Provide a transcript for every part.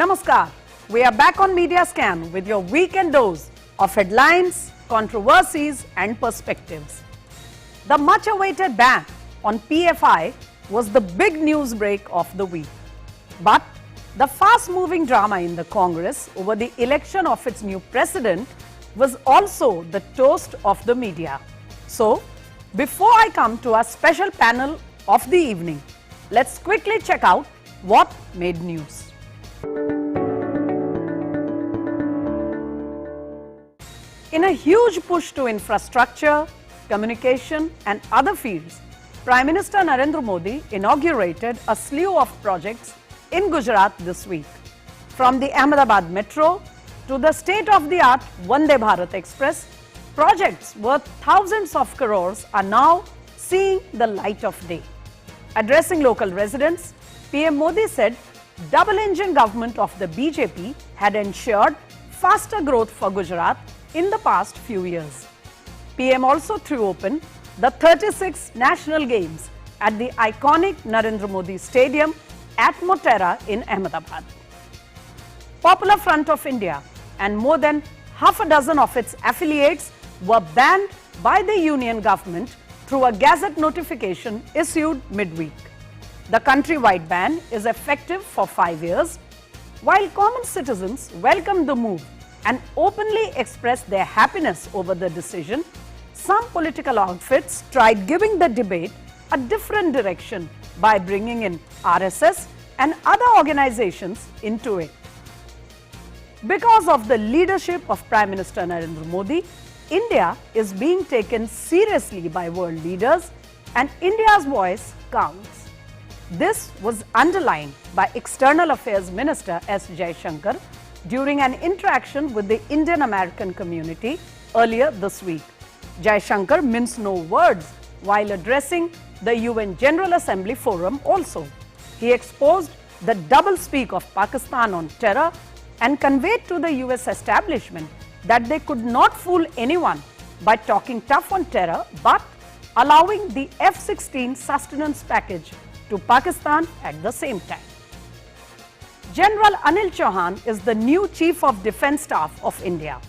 Namaskar. We are back on Media Scan with your weekend dose of headlines, controversies and perspectives. The much awaited ban on PFI was the big news break of the week. But the fast moving drama in the Congress over the election of its new president was also the toast of the media. So, before I come to our special panel of the evening, let's quickly check out what made news. In a huge push to infrastructure, communication and other fields, Prime Minister Narendra Modi inaugurated a slew of projects in Gujarat this week. From the Ahmedabad Metro to the state-of-the-art Vande Bharat Express, projects worth thousands of crores are now seeing the light of day. Addressing local residents, PM Modi said double-engine government of the BJP had ensured faster growth for Gujarat in the past few years. PM also threw open the 36 National Games at the iconic Narendra Modi Stadium at Motera in Ahmedabad. Popular Front of India and more than half a dozen of its affiliates were banned by the union government through a gazette notification issued midweek. The countrywide ban is effective for 5 years. While common citizens welcomed the move and openly expressed their happiness over the decision, some political outfits tried giving the debate a different direction by bringing in RSS and other organizations into it. Because of the leadership of Prime Minister Narendra Modi, India is being taken seriously by world leaders and India's voice counts. This was underlined by External Affairs Minister S. Jaishankar during an interaction with the Indian-American community earlier this week. Jaishankar minced no words while addressing the UN General Assembly Forum also. He exposed the doublespeak of Pakistan on terror and conveyed to the US establishment that they could not fool anyone by talking tough on terror but allowing the F-16 sustenance package to Pakistan at the same time. General Anil Chauhan is the new Chief of Defence Staff of India.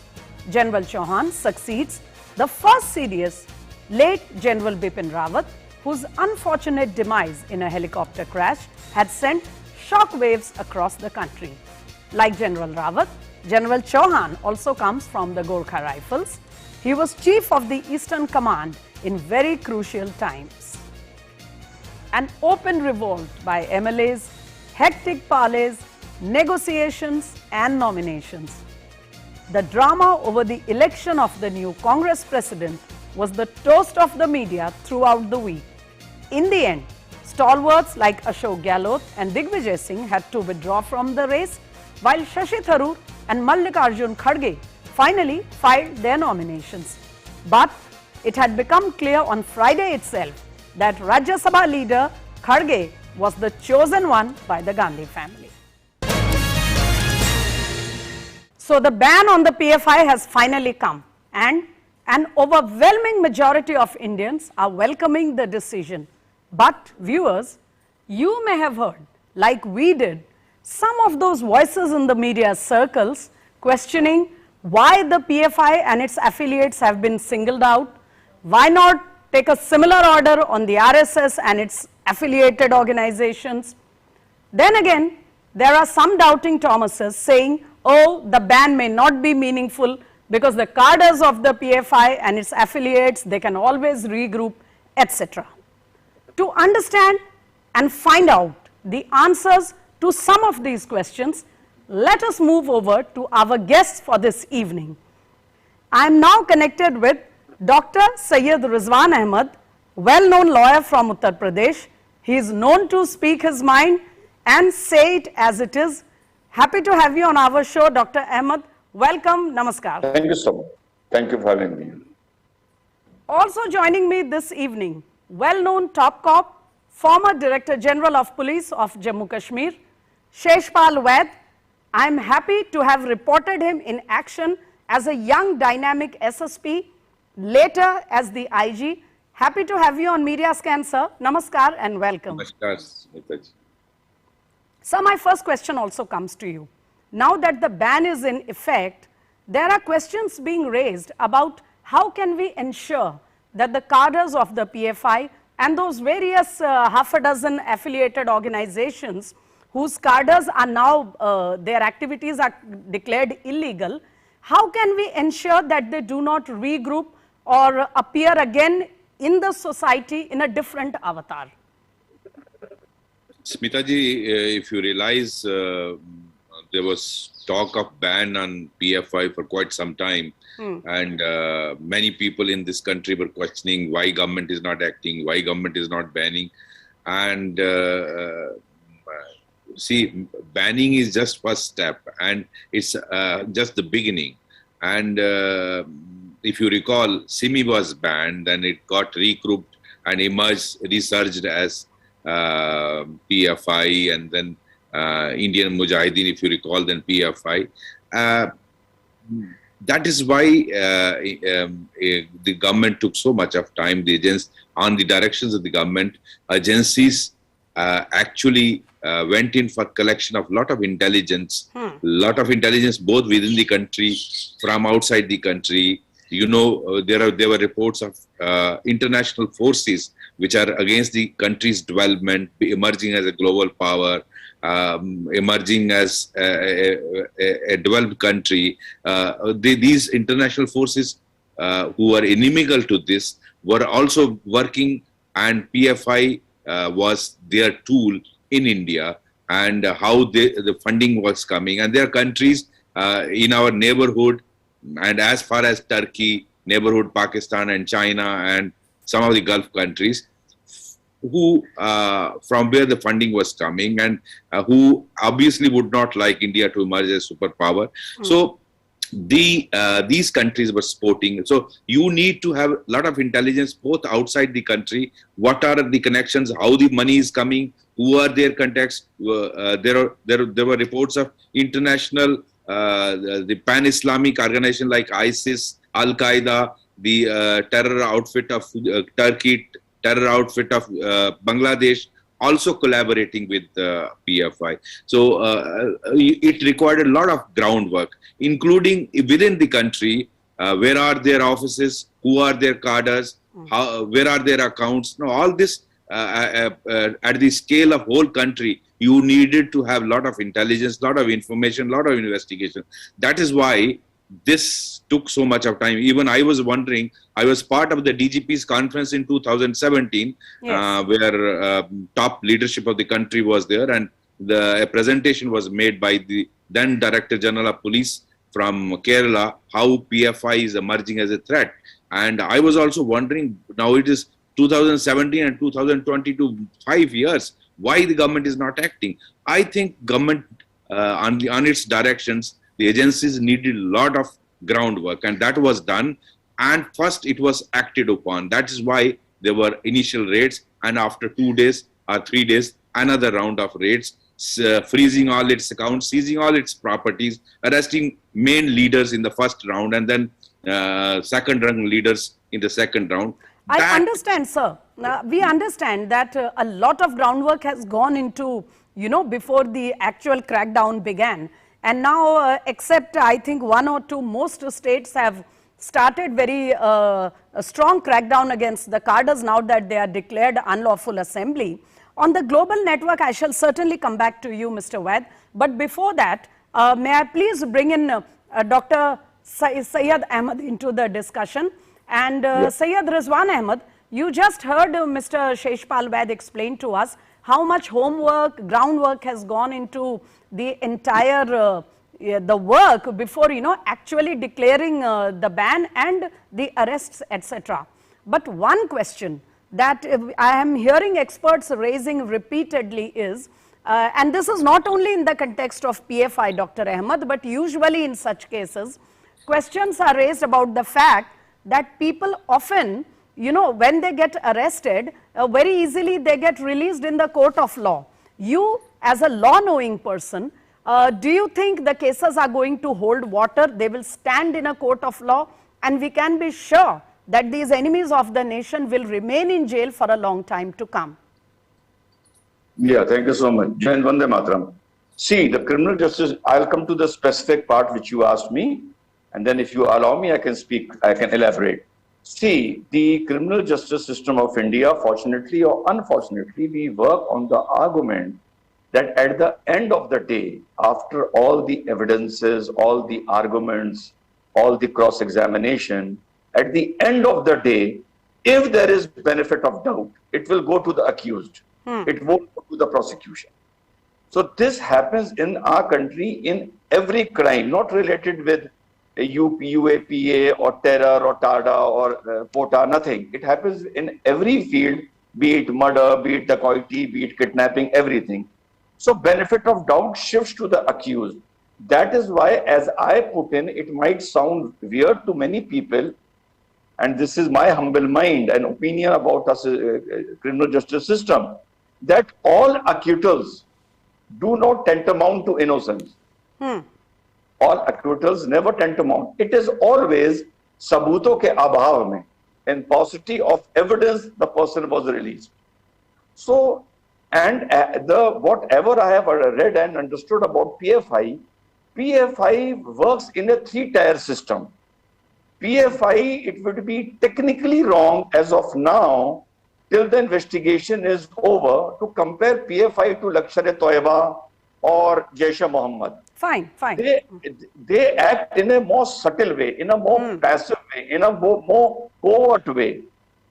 General Chauhan succeeds the first serious late General Bipin Rawat, whose unfortunate demise in a helicopter crash had sent shockwaves across the country. Like General Rawat, General Chauhan also comes from the Gorkha Rifles. He was Chief of the Eastern Command in very crucial times. An open revolt by MLAs, hectic parleys, negotiations and nominations. The drama over the election of the new Congress president was the toast of the media throughout the week. In the end, stalwarts like Ashok Gehlot and Digvijay Singh had to withdraw from the race, while Shashi Tharoor and Mallikarjun Kharge finally filed their nominations. But it had become clear on Friday itself that Rajya Sabha leader Kharge was the chosen one by the Gandhi family. So the ban on the PFI has finally come and an overwhelming majority of Indians are welcoming the decision. But viewers, you may have heard, like we did, some of those voices in the media circles questioning why the PFI and its affiliates have been singled out, why not take a similar order on the RSS and its affiliated organizations. Then again, there are some doubting Thomases saying, oh, the ban may not be meaningful because the cadres of the PFI and its affiliates, they can always regroup, etc. To understand and find out the answers to some of these questions, let us move over to our guests for this evening. I am now connected with Dr. Syed Rizwan Ahmed, well-known lawyer from Uttar Pradesh. He is known to speak his mind and say it as it is. Happy to have you on our show, Dr. Ahmed. Welcome. Namaskar. Thank you so much. Thank you for having me. Also joining me this evening, well-known top cop, former Director General of Police of Jammu Kashmir, Sheshpal Vaid. I am happy to have reported him in action as a young dynamic SSP, later as the IG. Happy to have you on Media Scan, sir. Namaskar and welcome. Namaskar, Smitaji. Sir, my first question also comes to you. now that the ban is in effect, there are questions being raised about how can we ensure that the cadres of the PFI and those various half a dozen affiliated organizations whose cadres are now, their activities are declared illegal, how can we ensure that they do not regroup or appear again in the society in a different avatar? Smita ji, if you realize, there was talk of ban on PFI for quite some time, and many people in this country were questioning why government is not acting, why government is not banning, and see, banning is just first step, and it's just the beginning. And if you recall, Simi was banned, then it got regrouped and emerged, resurged as PFI, and then Indian Mujahideen, if you recall, then PFI. That is why the government took so much of time. The agents, on the directions of the government, agencies actually went in for collection of lot of intelligence, both within the country, from outside the country. You know, there were reports of international forces which are against the country's development, emerging as a global power, emerging as a developed country. These international forces who are inimical to this were also working, and PFI was their tool in India, and how the funding was coming. And there are countries in our neighborhood, and as far as Turkey, neighborhood Pakistan and China and some of the Gulf countries, who from where the funding was coming, and who obviously would not like India to emerge as a superpower. So these countries were supporting. So you need to have a lot of intelligence both outside the country. What are the connections? How the money is coming? Who are their contacts? There were reports of international, the pan-Islamic organization like ISIS, Al Qaeda, the terror outfit of Turkey, terror outfit of Bangladesh, also collaborating with PFI. So it required a lot of groundwork, including within the country. Where are their offices? Who are their cadres? Where are their accounts? No, all this at the scale of whole country, you needed to have a lot of intelligence, lot of information, lot of investigation. That is why this took so much of time. Even I was wondering, I was part of the DGP's conference in 2017, yes, where top leadership of the country was there, and a presentation was made by the then Director General of Police from Kerala, how PFI is emerging as a threat. And I was also wondering, now it is 2017 and 2022, 5 years, why the government is not acting. I think government, on its directions, the agencies needed a lot of groundwork, and that was done. And first it was acted upon. That is why there were initial raids, and after 2 days or 3 days, another round of raids, freezing all its accounts, seizing all its properties, arresting main leaders in the first round, and then second rung leaders in the second round. I understand, sir. We understand that a lot of groundwork has gone into, before the actual crackdown began. And now, except I think 1 or 2, most states have started very a strong crackdown against the cadres now that they are declared unlawful assembly. On the global network, I shall certainly come back to you, Mr. Vaid. But before that, may I please bring in Dr. Syed Ahmed into the discussion. And Syed Rizwan Ahmed, you just heard Mr. Sheshpal Vaid explain to us how much homework, groundwork has gone into the entire the work before, actually declaring the ban and the arrests, etc. But one question that I am hearing experts raising repeatedly is, and this is not only in the context of PFI, Dr. Ahmed, but usually in such cases, questions are raised about the fact that people often, when they get arrested, very easily they get released in the court of law. You, as a law-knowing person, do you think the cases are going to hold water? They will stand in a court of law, and we can be sure that these enemies of the nation will remain in jail for a long time to come? Yeah, thank you so much. Jai Hind, Vande Mataram. See, the criminal justice, I'll come to the specific part which you asked me, and then if you allow me, I can speak, I can elaborate. See, the criminal justice system of India, fortunately or unfortunately, we work on the argument that at the end of the day, after all the evidences, all the arguments, all the cross-examination, at the end of the day, if there is benefit of doubt, it will go to the accused. It won't go to the prosecution. So this happens in our country in every crime, not related with UAPA or terror or TADA or POTA, nothing. It happens in every field, be it murder, be it dacoity, be it kidnapping, everything. So benefit of doubt shifts to the accused. That is why, as I put in, it might sound weird to many people, and this is my humble mind and opinion about us criminal justice system, that all acquittals do not tantamount to innocence. All acquittals never tantamount. It is always sabuto ke abhav mein, in paucity of evidence, the person was released. So, and whatever I have read and understood about PFI, PFI works in a three-tier system. PFI, it would be technically wrong as of now, till the investigation is over, to compare PFI to Lashkar-e-Toiba or Jaish-e-Mohammed. Fine, fine. They act in a more subtle way, in a more passive way, in a more covert way.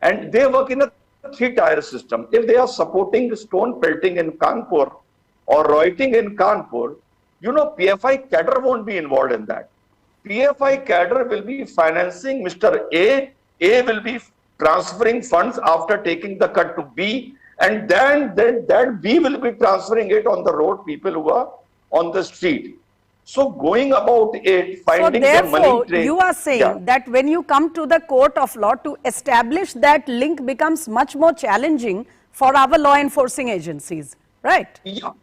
And they work in a three-tier system. If they are supporting stone pelting in Kanpur or rioting in Kanpur, you know, PFI cadre won't be involved in that. PFI cadre will be financing Mr. A. A will be transferring funds after taking the cut to B, and then that B will be transferring it on the road, people who are on the street. So going about it, finding so the money therefore, train. you are saying that when you come to the court of law to establish that link becomes much more challenging for our law enforcing agencies, right? Yeah.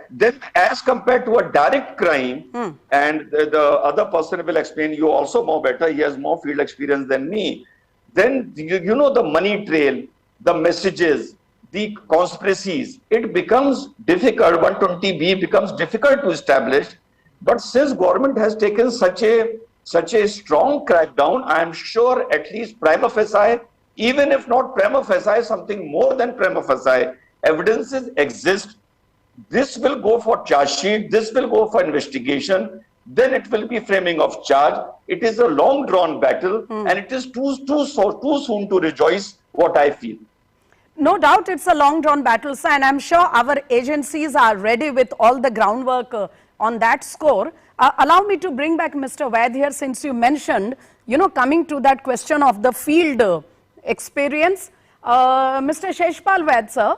Then as compared to a direct crime, and the other person will explain, you also know better, he has more field experience than me. Then, you know, the money trail, the messages, the conspiracies, it becomes difficult, 120B becomes difficult to establish. But since government has taken such a strong crackdown, I am sure at least prima facie, even if not prima facie, something more than prima facie, evidences exist. This will go for charge sheet, this will go for investigation, then it will be framing of charge. It is a long drawn battle, and it is too soon to rejoice, what I feel. No doubt it's a long drawn battle, sir, and I'm sure our agencies are ready with all the groundwork on that score. Allow me to bring back Mr. Vaid here, since you mentioned, you know, coming to that question of the field experience. Mr. Sheshpal Vaid, sir,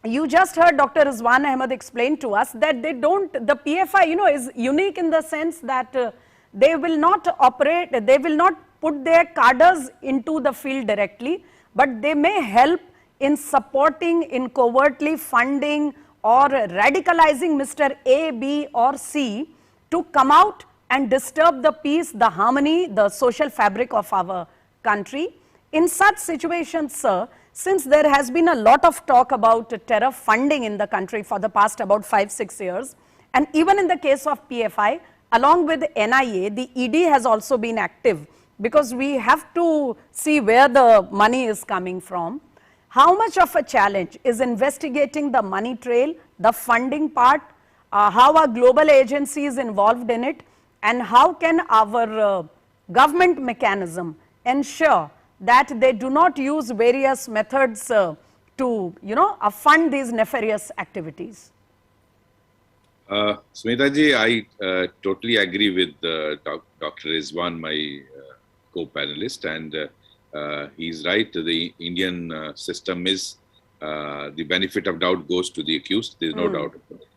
you just heard Dr. Rizwan Ahmed explain to us that the PFI, you know, is unique in the sense that they will not operate, they will not put their cadres into the field directly, but they may help in supporting, in covertly funding or radicalizing Mr. A, B or C to come out and disturb the peace, the harmony, the social fabric of our country. In such situations, sir, since there has been a lot of talk about terror funding in the country for the past about 5-6 years, and even in the case of PFI, along with NIA, the ED has also been active, because we have to see where the money is coming from. How much of a challenge is investigating the money trail, the funding part, how are global agencies involved in it, and how can our government mechanism ensure that they do not use various methods to, you know, fund these nefarious activities? Smita ji, I totally agree with Dr. Rizwan, my co-panelist, and he's right. The Indian system is the benefit of doubt goes to the accused. There's no doubt about it.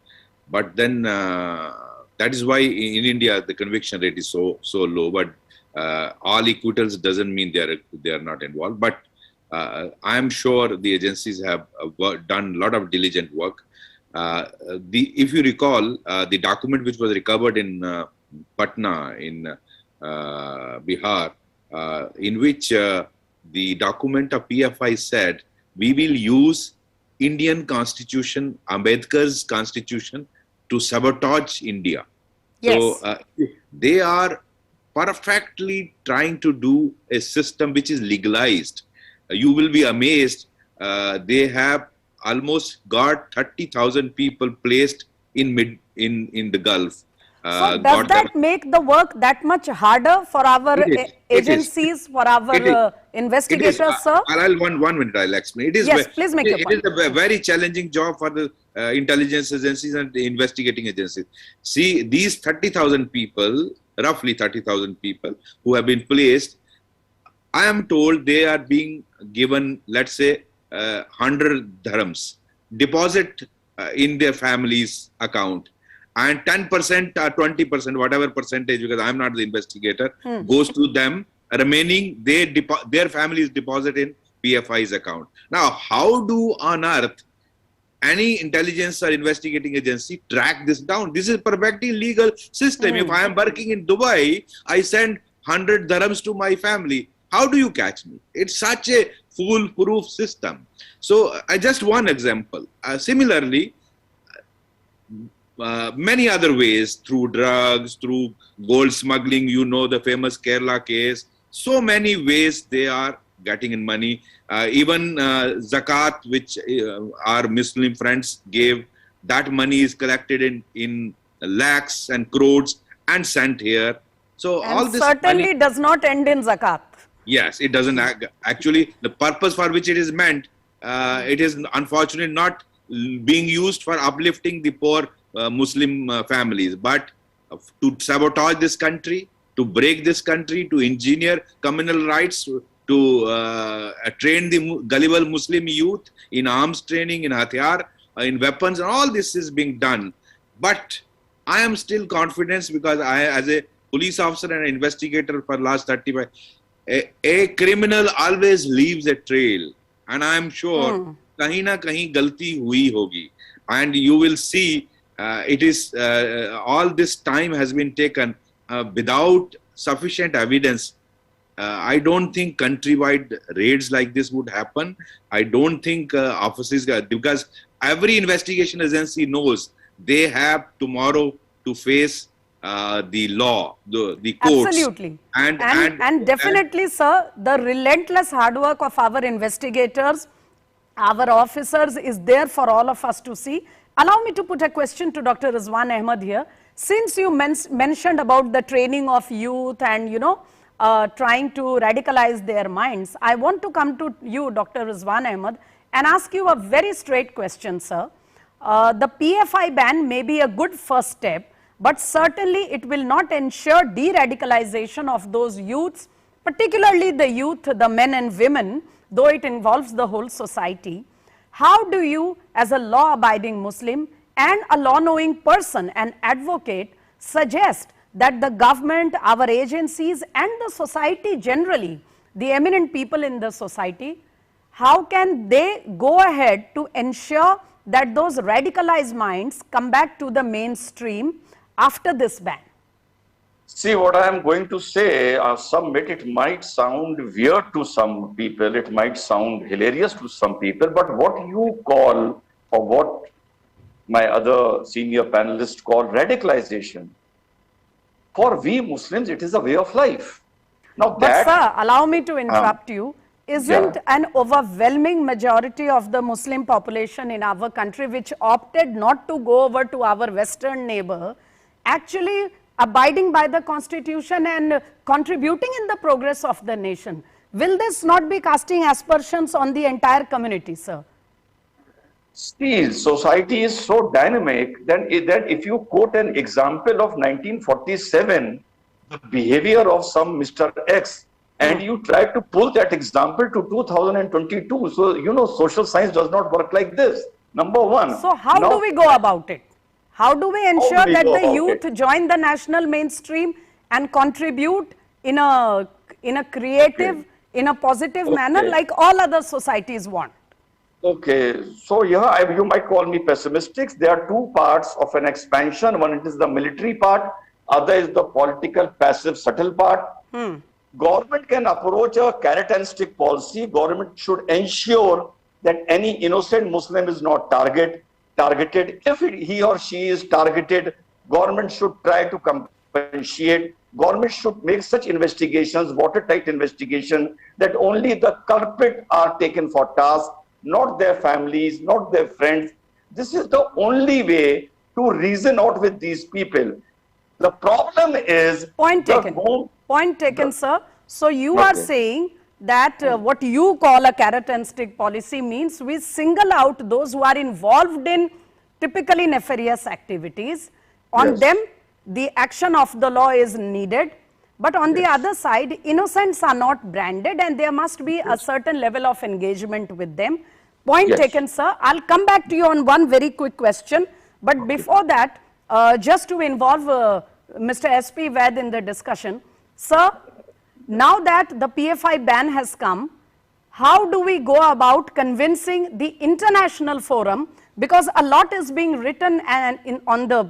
But then that is why in India the conviction rate is so low. But all acquittals doesn't mean they are not involved. But I am sure the agencies have done a lot of diligent work. If you recall, the document which was recovered in Patna in Bihar, in which the document of PFI said, we will use Indian constitution, Ambedkar's constitution to sabotage India. Yes. So they are perfectly trying to do a system which is legalized. You will be amazed. They have almost got 30,000 people placed in the Gulf. So does that make the work that much harder for our agencies, for our investigators, sir? One minute, I'll explain. Yes, please make your point. It is a very challenging job for the intelligence agencies and the investigating agencies. See, these 30,000 people, roughly 30,000 people who have been placed, I am told they are being given, let's say, 100 dirhams deposit in their family's account, and 10% or 20%, whatever percentage, because I'm not the investigator, goes to them. Remaining, their families deposit in PFI's account. Now, how do on earth any intelligence or investigating agency track this down? This is perfectly legal system. If I am working in Dubai, I send 100 dirhams to my family. How do you catch me? It's such a foolproof system. So, just one example. Similarly, many other ways, through drugs, through gold smuggling, you know, the famous Kerala case. So many ways they are getting in money. Even zakat, which our Muslim friends gave, that money is collected in lakhs and crores and sent here. So And all this certainly money, does not end in zakat. yes, it doesn't actually, the purpose for which it is meant, it is unfortunately not being used for uplifting the poor Muslim families, but to sabotage this country, to break this country, to engineer communal rights, to train the gullible Muslim youth in arms training, in hathiyar, in weapons, and all this is being done. But I am still confident, because I, as a police officer and investigator for last 35, a criminal always leaves a trail, and I am sure kahin na kahin galti hui hogi, and you will see it is all this time has been taken without sufficient evidence. I don't think countrywide raids like this would happen. I don't think offices, because every investigation agency knows they have tomorrow to face the law, the courts. Absolutely. And definitely, sir, the relentless hard work of our investigators, our officers, is there for all of us to see. Allow me to put a question to Dr. Rizwan Ahmed here. Since you mentioned about the training of youth and, you know, trying to radicalize their minds, I want to come to you, Dr. Rizwan Ahmed, and ask you a very straight question, sir. The PFI ban may be a good first step, but certainly it will not ensure de-radicalization of those youths, particularly the youth, the men and women, though it involves the whole society. How do you, as a law-abiding Muslim and a law-knowing person and advocate, suggest that the government, our agencies and the society generally, the eminent people in the society, how can they go ahead to ensure that those radicalized minds come back to the mainstream after this ban? See, what I am going to say, it might sound weird to some people, it might sound hilarious to some people, but what you call, or what my other senior panelists call radicalization, for we Muslims, it is a way of life. Now, but sir, allow me to interrupt you. Isn't an overwhelming majority of the Muslim population in our country, which opted not to go over to our Western neighbor, actually abiding by the constitution and contributing in the progress of the nation? Will this not be casting aspersions on the entire community, sir? See, society is so dynamic that if you quote an example of 1947, the behavior of some Mr. X, and you try to pull that example to 2022, so you know social science does not work like this. Number one. So how do we go about it? How do we ensure that the youth join the national mainstream and contribute in a creative, in a positive manner like all other societies want? Okay, so yeah, you might call me pessimistic. There are two parts of an expansion. One is the military part, other is the political, passive, subtle part. Government can approach a carrot and stick policy. Government should ensure that any innocent Muslim is not target. targeted. If he or she is targeted, government should try to compensate. Government should make such investigations, watertight investigation, that only the culprit are taken for task, not their families, not their friends. This is the only way to reason out with these people. The problem is Point taken. Point taken, sir. So you are saying that what you call a carrot and stick policy means we single out those who are involved in typically nefarious activities. On Yes. them, the action of the law is needed. But on the other side, innocents are not branded and there must be a certain level of engagement with them. Point Yes. taken, sir. I'll come back to you on one very quick question. But before that, just to involve Mr. S.P. Vaid in the discussion, sir, now that the PFI ban has come, how do we go about convincing the international forum, because a lot is being written and on the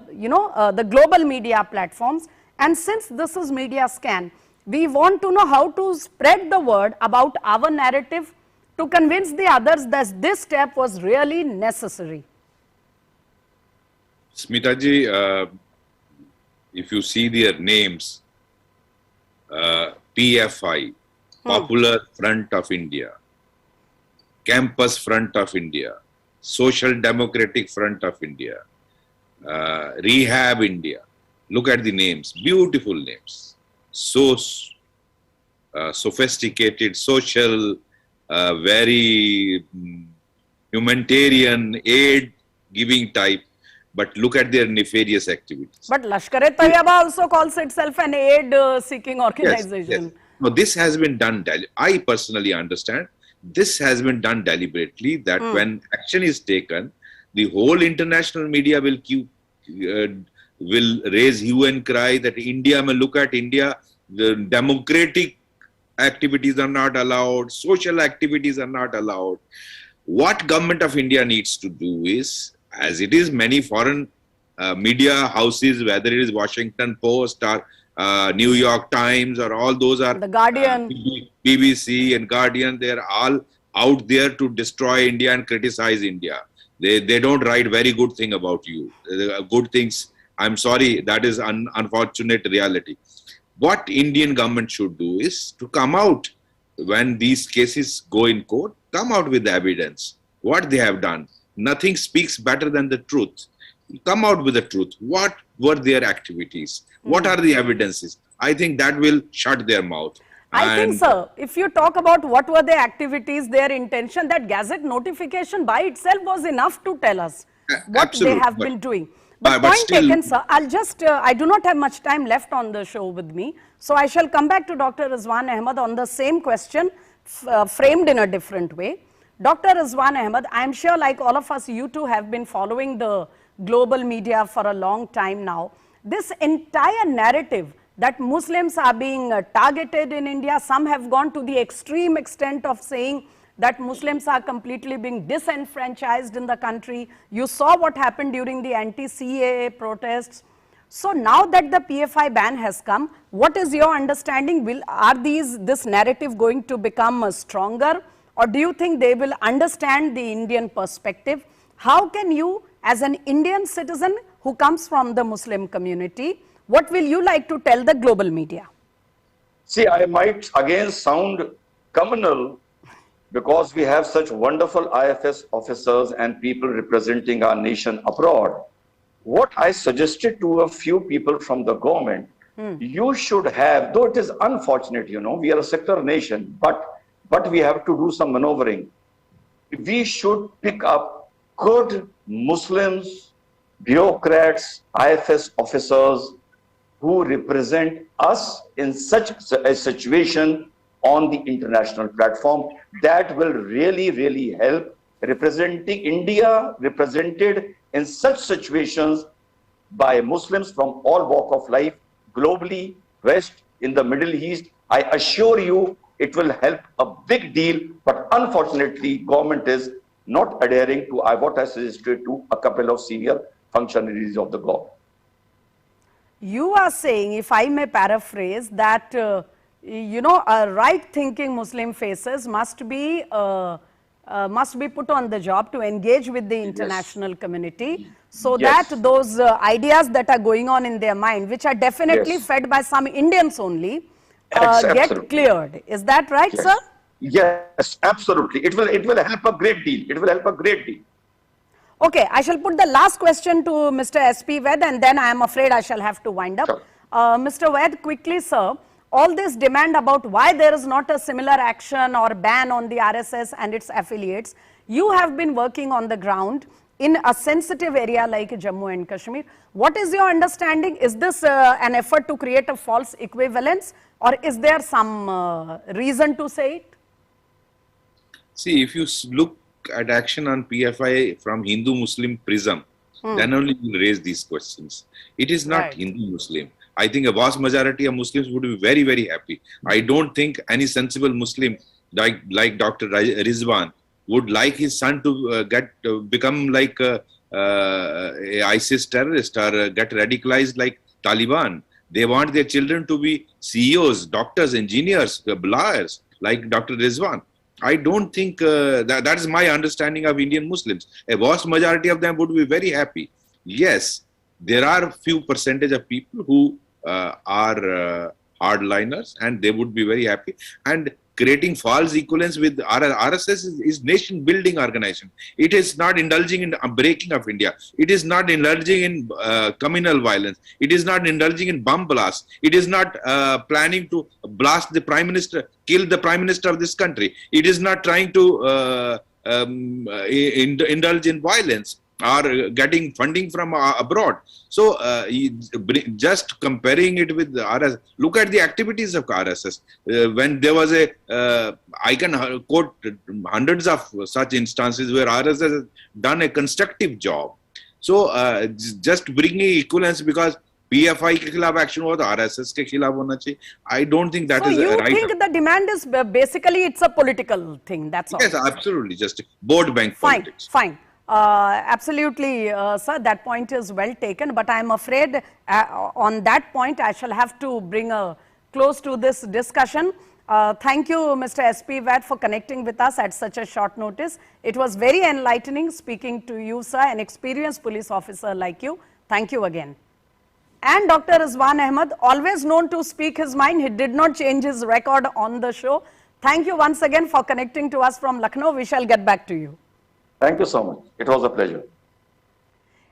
the global media platforms, and since this is media scan, we want to know how to spread the word about our narrative to convince the others that this step was really necessary. Smita ji, if you see their names, PFI, Popular Front of India, Campus Front of India, Social Democratic Front of India, Rehab India. Look at the names, beautiful names, so sophisticated, social, very humanitarian, aid-giving type. But look at their nefarious activities. But Lashkar-e-Taiba also calls itself an aid-seeking organization. Yes. No, this has been done. I personally understand this has been done deliberately. That when action is taken, the whole international media will raise hue and cry that India. May look at India. The democratic activities are not allowed. Social activities are not allowed. What government of India needs to do is, as it is many foreign media houses, whether it is Washington Post or New York Times or all those are The Guardian, BBC and Guardian, they are all out there to destroy India and criticize India. They don't write very good thing about you. Good things, I'm sorry, that is unfortunate reality. What Indian government should do is to come out when these cases go in court, come out with evidence, what they have done. Nothing speaks better than the truth. Come out with the truth. What were their activities? What are the evidences? I think that will shut their mouth. I think, sir, if you talk about what were their activities, their intention, that gazette notification by itself was enough to tell us what they have been doing. But point still, taken, sir. I'll just, I do not have much time left on the show with me. So I shall come back to Dr. Rizwan Ahmed on the same question, framed in a different way. Dr. Rizwan Ahmed, I'm sure like all of us, you too have been following the global media for a long time now. This entire narrative that Muslims are being targeted in India, some have gone to the extreme extent of saying that Muslims are completely being disenfranchised in the country. You saw what happened during the anti-CAA protests. So now that the PFI ban has come, what is your understanding? Are this narrative going to become stronger? Or do you think they will understand the Indian perspective? How can you, as an Indian citizen who comes from the Muslim community, what will you like to tell the global media? See, I might again sound communal because we have such wonderful IFS officers and people representing our nation abroad. What I suggested to a few people from the government, you should have, though it is unfortunate, we are a secular nation, but we have to do some maneuvering. We should pick up good Muslims, bureaucrats, IFS officers who represent us in such a situation on the international platform. That will really, really help representing India, represented in such situations by Muslims from all walk of life, globally, West, in the Middle East. I assure you, it will help a big deal, but unfortunately, government is not adhering to what I suggested to a couple of senior functionaries of the government. You are saying, if I may paraphrase, that right-thinking Muslim faces must be must be put on the job to engage with the international community so Yes. that those ideas that are going on in their mind, which are definitely Yes. fed by some Indians only, get Absolutely. cleared. Is that right, Yes. sir? Yes, absolutely. It will help a great deal. It will help a great deal. Okay, I shall put the last question to Mr. S.P. Ved, and then I am afraid I shall have to wind up. Sure. Mr. Ved, quickly, sir, all this demand about why there is not a similar action or ban on the RSS and its affiliates, you have been working on the ground in a sensitive area like Jammu and Kashmir. What is your understanding? Is this an effort to create a false equivalence, or is there some reason to say it? See, if you look at action on PFI from Hindu-Muslim prism, then only you raise these questions. It is not Right. Hindu-Muslim. I think a vast majority of Muslims would be very, very happy. I don't think any sensible Muslim like Dr. Rizwan would like his son to become like a ISIS terrorist or get radicalized like Taliban. They want their children to be CEOs, doctors, engineers, lawyers like Dr. Rizwan. I don't think that is my understanding of Indian Muslims. A vast majority of them would be very happy. Yes, there are a few percentage of people who are hardliners, and they would be very happy. And creating false equivalence with RSS is nation building organization. It is not indulging in breaking of India. It is not indulging in communal violence. It is not indulging in bomb blasts. It is not planning to blast the prime minister, kill the prime minister of this country. It is not trying to indulge in violence or getting funding from abroad. So just comparing it with the RSS, look at the activities of RSS. When there was I can quote hundreds of such instances where RSS has done a constructive job. So just bringing equivalence because PFI के खिलाफ action हुआ तो RSS के खिलाफ होना चाहिए. I don't think that is So you right. think the demand is basically it's a political thing, that's all? Yes, absolutely, just board bank Fine, politics. fine. Absolutely, sir, that point is well taken, but I am afraid on that point I shall have to bring a close to this discussion. Thank you, Mr. S.P. Vad, for connecting with us at such a short notice. It was very enlightening speaking to you, sir, an experienced police officer like you. Thank you again. And Dr. Rizwan Ahmed, always known to speak his mind, he did not change his record on the show. Thank you once again for connecting to us from Lucknow. We shall get back to you. Thank you so much. It was a pleasure.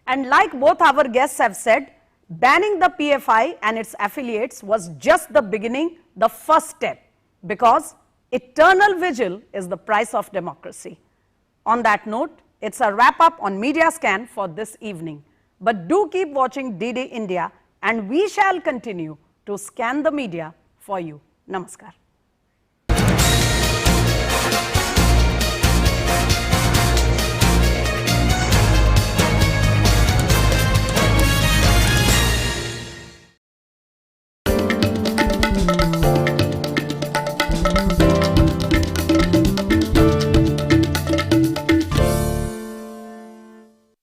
And like both our guests have said, banning the PFI and its affiliates was just the beginning, the first step, because eternal vigil is the price of democracy. On that note, it's a wrap up on Media Scan for this evening. But do keep watching DD India, and we shall continue to scan the media for you. Namaskar.